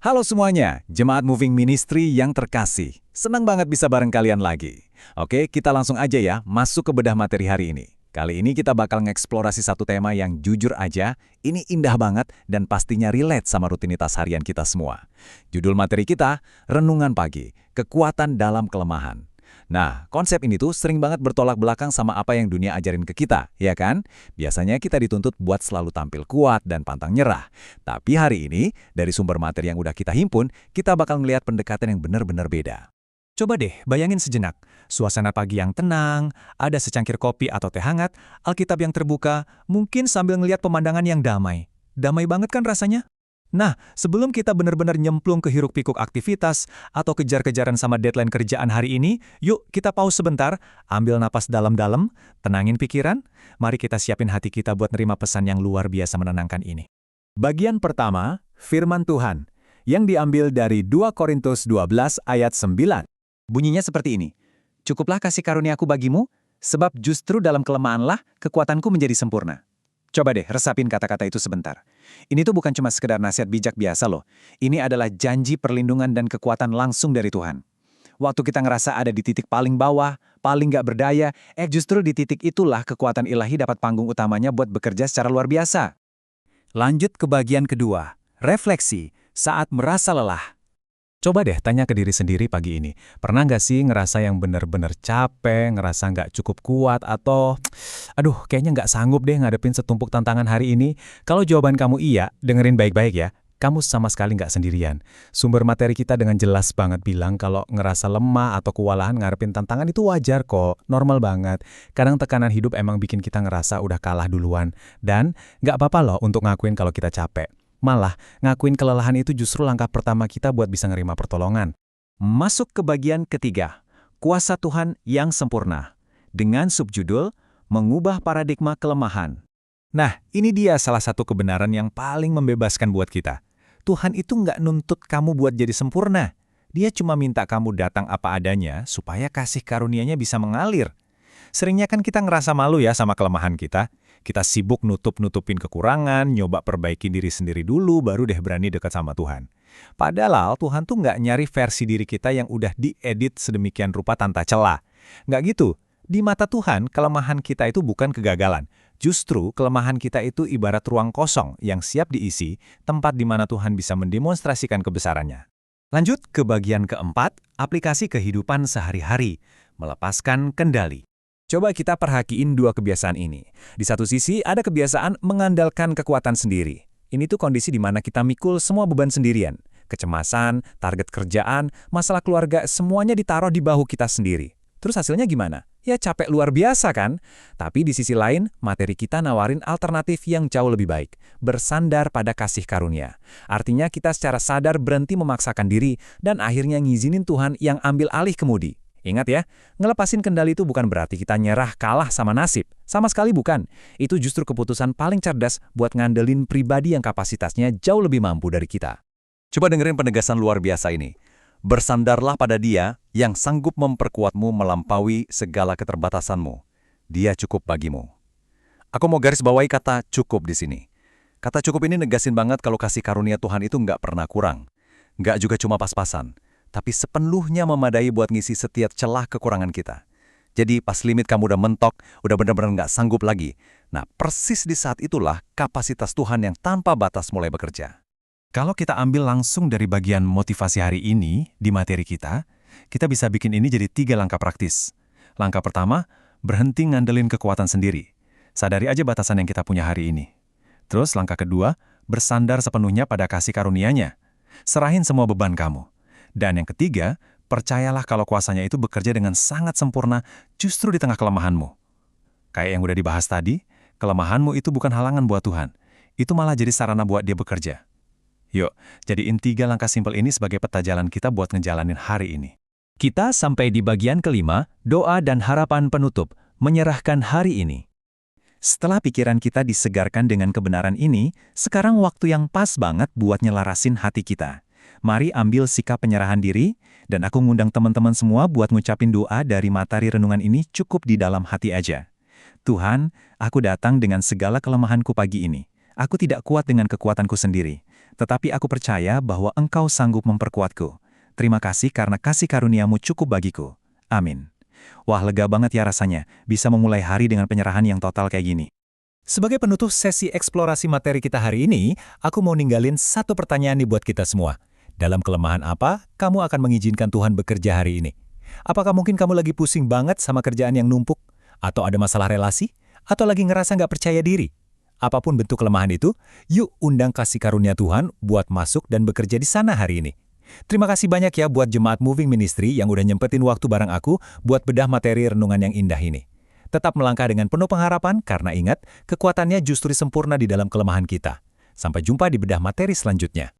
Halo semuanya, Jemaat Moving Ministry yang terkasih. Senang banget bisa bareng kalian lagi. Oke, kita langsung aja ya masuk ke bedah materi hari ini. Kali ini kita bakal ngeksplorasi satu tema yang jujur aja, ini indah banget dan pastinya relate sama rutinitas harian kita semua. Judul materi kita, Renungan Pagi, Kekuatan dalam Kelemahan. Nah, konsep ini tuh sering banget bertolak belakang sama apa yang dunia ajarin ke kita, ya kan? Biasanya kita dituntut buat selalu tampil kuat dan pantang nyerah. Tapi hari ini, dari sumber materi yang udah kita himpun, kita bakal ngelihat pendekatan yang benar-benar beda. Coba deh bayangin sejenak, suasana pagi yang tenang, ada secangkir kopi atau teh hangat, Alkitab yang terbuka, mungkin sambil ngelihat pemandangan yang damai. Damai banget kan rasanya? Nah, sebelum kita benar-benar nyemplung ke hiruk-pikuk aktivitas atau kejar-kejaran sama deadline kerjaan hari ini, yuk kita pause sebentar, ambil napas dalam-dalam, tenangin pikiran, mari kita siapin hati kita buat nerima pesan yang luar biasa menenangkan ini. Bagian pertama, firman Tuhan, yang diambil dari 2 Korintus 12 ayat 9. Bunyinya seperti ini, "Cukuplah kasih karuniaku bagimu, sebab justru dalam kelemahanlah kekuatanku menjadi sempurna." Coba deh resapin kata-kata itu sebentar. Ini tuh bukan cuma sekedar nasihat bijak biasa loh. Ini adalah janji perlindungan dan kekuatan langsung dari Tuhan. Waktu kita ngerasa ada di titik paling bawah, paling nggak berdaya, justru di titik itulah kekuatan ilahi dapat panggung utamanya buat bekerja secara luar biasa. Lanjut ke bagian kedua, refleksi saat merasa lelah. Coba deh tanya ke diri sendiri pagi ini, pernah nggak sih ngerasa yang benar-benar capek, ngerasa nggak cukup kuat, atau aduh kayaknya nggak sanggup deh ngadepin setumpuk tantangan hari ini? Kalau jawaban kamu iya, dengerin baik-baik ya, kamu sama sekali nggak sendirian. Sumber materi kita dengan jelas banget bilang kalau ngerasa lemah atau kewalahan ngadepin tantangan itu wajar kok, normal banget. Kadang tekanan hidup emang bikin kita ngerasa udah kalah duluan, dan nggak apa-apa loh untuk ngakuin kalau kita capek. Malah, ngakuin kelelahan itu justru langkah pertama kita buat bisa nerima pertolongan. Masuk ke bagian ketiga, Kuasa Tuhan yang sempurna. Dengan subjudul, Mengubah Paradigma Kelemahan. Nah, ini dia salah satu kebenaran yang paling membebaskan buat kita. Tuhan itu nggak nuntut kamu buat jadi sempurna. Dia cuma minta kamu datang apa adanya supaya kasih karunia-Nya bisa mengalir. Seringnya kan kita ngerasa malu ya sama kelemahan kita. Kita sibuk nutup-nutupin kekurangan, nyoba perbaiki diri sendiri dulu, baru deh berani dekat sama Tuhan. Padahal Tuhan tuh nggak nyari versi diri kita yang udah diedit sedemikian rupa tanpa celah. Nggak gitu. Di mata Tuhan, kelemahan kita itu bukan kegagalan. Justru kelemahan kita itu ibarat ruang kosong yang siap diisi, tempat di mana Tuhan bisa mendemonstrasikan kebesarannya. Lanjut ke bagian keempat, aplikasi kehidupan sehari-hari, melepaskan kendali. Coba kita perhatiin dua kebiasaan ini. Di satu sisi ada kebiasaan mengandalkan kekuatan sendiri. Ini tuh kondisi di mana kita mikul semua beban sendirian. Kecemasan, target kerjaan, masalah keluarga, semuanya ditaruh di bahu kita sendiri. Terus hasilnya gimana? Ya capek luar biasa kan? Tapi di sisi lain, materi kita nawarin alternatif yang jauh lebih baik. Bersandar pada kasih karunia. Artinya kita secara sadar berhenti memaksakan diri dan akhirnya ngizinin Tuhan yang ambil alih kemudi. Ingat ya, ngelepasin kendali itu bukan berarti kita nyerah kalah sama nasib. Sama sekali bukan. Itu justru keputusan paling cerdas buat ngandelin pribadi yang kapasitasnya jauh lebih mampu dari kita. Coba dengerin penegasan luar biasa ini. Bersandarlah pada Dia yang sanggup memperkuatmu melampaui segala keterbatasanmu. Dia cukup bagimu. Aku mau garis bawahi kata cukup di sini. Kata cukup ini negasin banget kalau kasih karunia Tuhan itu nggak pernah kurang. Nggak juga cuma pas-pasan. Tapi sepenuhnya memadai buat ngisi setiap celah kekurangan kita. Jadi pas limit kamu udah mentok, udah benar-benar nggak sanggup lagi. Nah, persis di saat itulah kapasitas Tuhan yang tanpa batas mulai bekerja. Kalau kita ambil langsung dari bagian motivasi hari ini di materi kita bisa bikin ini jadi 3 langkah praktis. Langkah pertama, berhenti ngandelin kekuatan sendiri. Sadari aja batasan yang kita punya hari ini. Terus langkah kedua, bersandar sepenuhnya pada kasih karunia-Nya. Serahin semua beban kamu. Dan yang ketiga, percayalah kalau kuasanya itu bekerja dengan sangat sempurna justru di tengah kelemahanmu. Kayak yang udah dibahas tadi, kelemahanmu itu bukan halangan buat Tuhan. Itu malah jadi sarana buat Dia bekerja. Yuk, jadiin 3 langkah simpel ini sebagai peta jalan kita buat ngejalanin hari ini. Kita sampai di bagian kelima, doa dan harapan penutup, menyerahkan hari ini. Setelah pikiran kita disegarkan dengan kebenaran ini, sekarang waktu yang pas banget buat nyelarasin hati kita. Mari ambil sikap penyerahan diri, dan aku ngundang teman-teman semua buat ngucapin doa dari materi renungan ini cukup di dalam hati aja. Tuhan, aku datang dengan segala kelemahanku pagi ini. Aku tidak kuat dengan kekuatanku sendiri. Tetapi aku percaya bahwa Engkau sanggup memperkuatku. Terima kasih karena kasih karunia-Mu cukup bagiku. Amin. Wah, lega banget ya rasanya, bisa memulai hari dengan penyerahan yang total kayak gini. Sebagai penutup sesi eksplorasi materi kita hari ini, aku mau ninggalin satu pertanyaan nih buat kita semua. Dalam kelemahan apa, kamu akan mengizinkan Tuhan bekerja hari ini? Apakah mungkin kamu lagi pusing banget sama kerjaan yang numpuk? Atau ada masalah relasi? Atau lagi ngerasa nggak percaya diri? Apapun bentuk kelemahan itu, yuk undang kasih karunia Tuhan buat masuk dan bekerja di sana hari ini. Terima kasih banyak ya buat Jemaat Moving Ministry yang udah nyempetin waktu bareng aku buat bedah materi renungan yang indah ini. Tetap melangkah dengan penuh pengharapan karena ingat, kekuatannya justru sempurna di dalam kelemahan kita. Sampai jumpa di bedah materi selanjutnya.